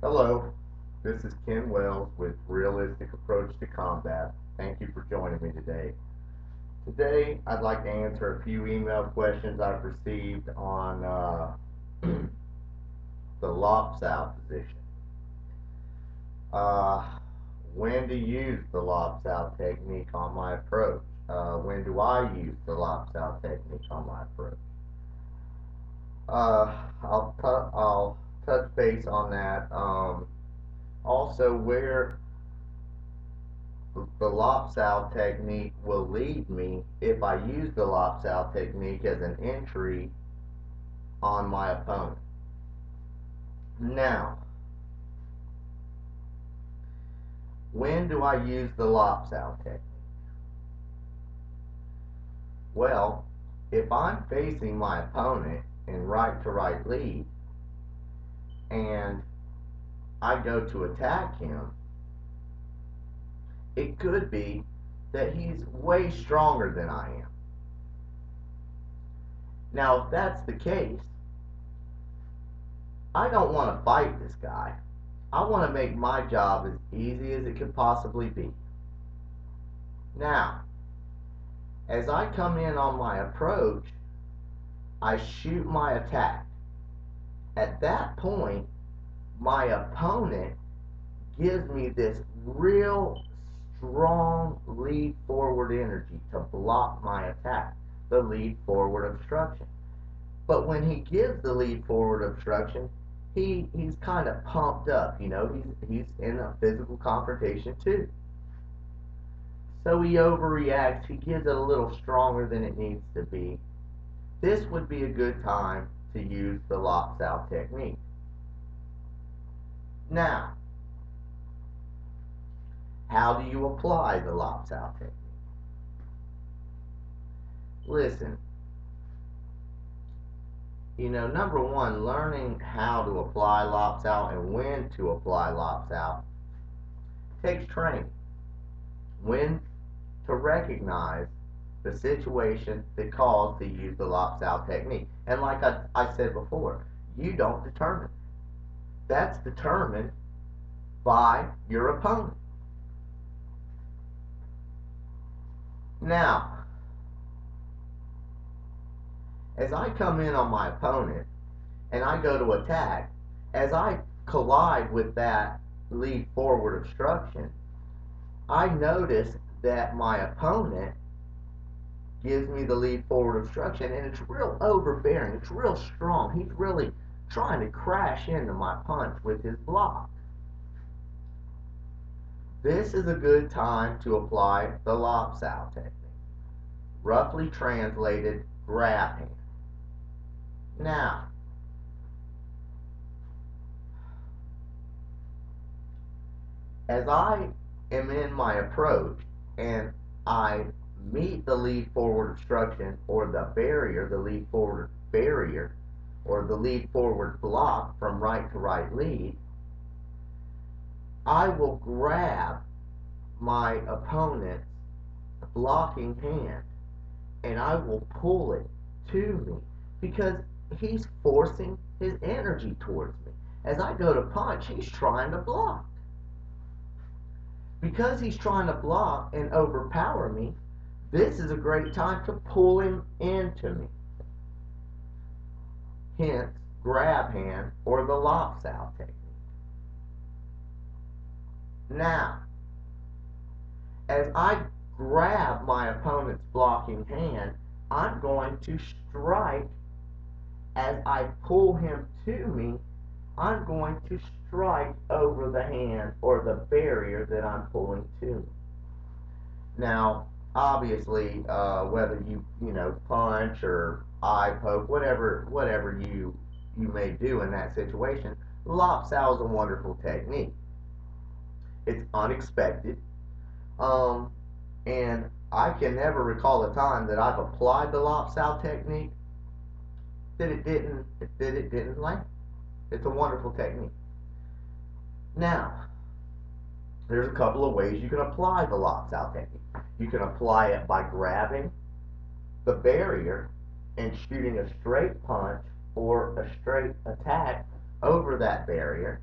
Hello, this is Ken Wells with Realistic Approach to Combat. Thank you for joining me today. Today, I'd like to answer a few email questions I've received on the lopsal position. Uh, when to use the lopsal technique on my approach? When do I use the lopsal technique on my approach? I'll touch base on that. Also, where the lopsal technique will lead me if I use the lopsal technique as an entry on my opponent. Now, when do I use the lopsal technique? Well, if I'm facing my opponent in right to right lead and I go to attack him, it could be that he's way stronger than I am. Now, if that's the case, I don't want to fight this guy. I want to make my job as easy as it can possibly be. Now, as I come in on my approach, I shoot my attack. At that point, my opponent gives me this real strong lead forward energy to block my attack, the lead forward obstruction. But when he gives the lead forward obstruction, he's kind of pumped up, he's in a physical confrontation too. So he overreacts, he gives it a little stronger than it needs to be. This would be a good time to use the lopsal technique. Now, how do you apply the lopsal technique? Listen, number one, learning how to apply lopsal and when to apply lopsal takes training. When to recognize the situation that calls to use the lopsal technique. And like I said before, you don't determine. That's determined by your opponent. Now, as I come in on my opponent and I go to attack, as I collide with that lead forward obstruction, I notice that my opponent gives me the lead forward obstruction, and it's real overbearing, it's real strong. He's really trying to crash into my punch with his block. This is a good time to apply the lopsal technique, roughly translated, grab hand. Now, as I am in my approach and I meet the lead forward obstruction or the barrier, the lead forward barrier, or the lead forward block from right to right lead, I will grab my opponent's blocking hand and I will pull it to me because he's forcing his energy towards me. As I go to punch, he's trying to block. Because he's trying to block and overpower me, this is a great time to pull him into me. Hence, grab hand or the lopsal technique. Now, as I grab my opponent's blocking hand, I'm going to strike. As I pull him to me, I'm going to strike over the hand or the barrier that I'm pulling to me. Now, obviously, whether you punch or eye poke, whatever you may do in that situation, lopsal is a wonderful technique. It's unexpected, and I can never recall a time that I've applied the lopsal technique that it didn't land. It's a wonderful technique. Now, there's a couple of ways you can apply the lopsal technique. You can apply it by grabbing the barrier and shooting a straight punch or a straight attack over that barrier,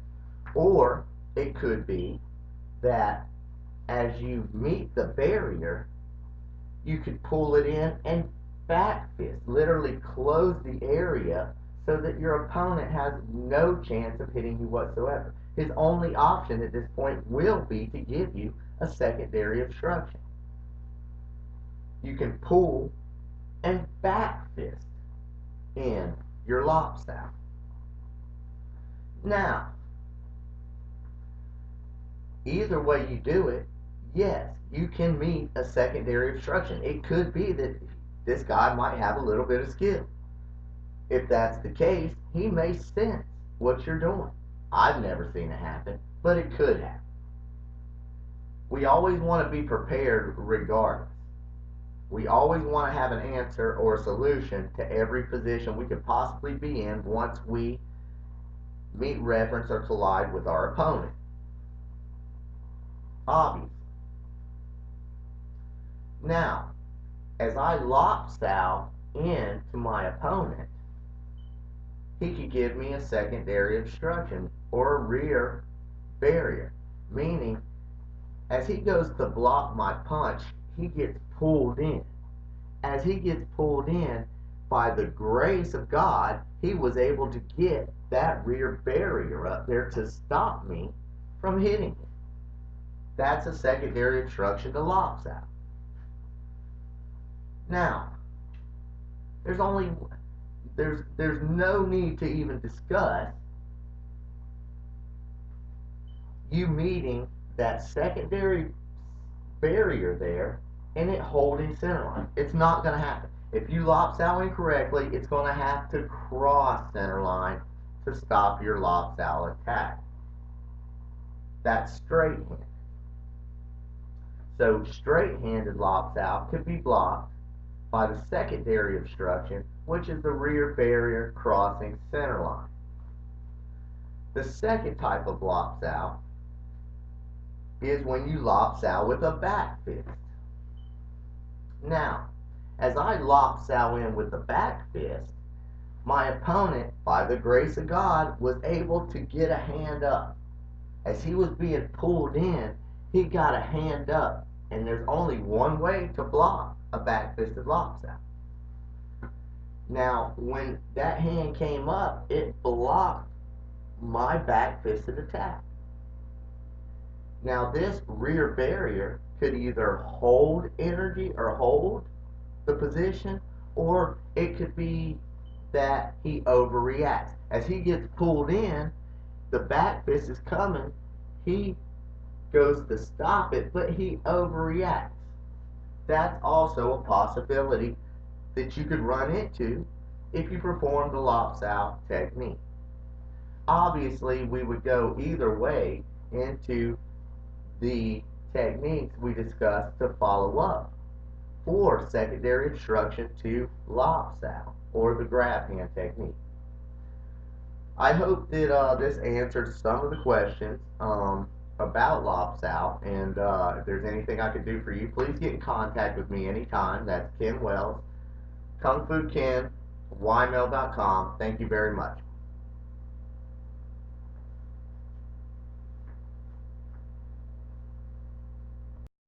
Or it could be that as you meet the barrier, you could pull it in and back fist, literally close the area so that your opponent has no chance of hitting you whatsoever. His only option at this point will be to give you a secondary obstruction. You can pull and back fist in your lopsal. Now, either way you do it, yes, you can meet a secondary obstruction. It could be that this guy might have a little bit of skill. If that's the case, he may sense what you're doing. I've never seen it happen, but it could happen. We always want to be prepared regardless. We always want to have an answer or a solution to every position we could possibly be in once we meet reference or collide with our opponent. Obvious. Now, as I lopsal into my opponent, he could give me a secondary obstruction or a rear barrier, meaning as he goes to block my punch, he gets pulled in. As he gets pulled in, by the grace of God, he was able to get that rear barrier up there to stop me from hitting him. That's a secondary obstruction to lopsal. Now, there's no need to even discuss you meeting that secondary barrier there and it holding center line. It's not going to happen. If you lopsal incorrectly, it's going to have to cross center line to stop your lopsal attack. That's straight-handed. So straight-handed lopsal could be blocked by the secondary obstruction, which is the rear barrier crossing center line. The second type of lopsal is when you lopsal with a back fist. Now, as I lopsal in with the back fist, my opponent, by the grace of God, was able to get a hand up. As he was being pulled in, he got a hand up, and there's only one way to block a back-fisted lopsal. Now, when that hand came up, it blocked my back-fisted attack. Now, this rear barrier could either hold energy or hold the position, or it could be that he overreacts. As he gets pulled in, the back fist is coming, he goes to stop it, but he overreacts. That's also a possibility that you could run into if you perform the lopsal technique. Obviously, we would go either way into the techniques we discussed to follow up for secondary obstruction to lopsal or the grab hand technique. I hope that this answered some of the questions about lopsal, and if there's anything I can do for you, please get in contact with me anytime. That's Ken Wells, Kung Fu Ken, ymail.com. Thank you very much.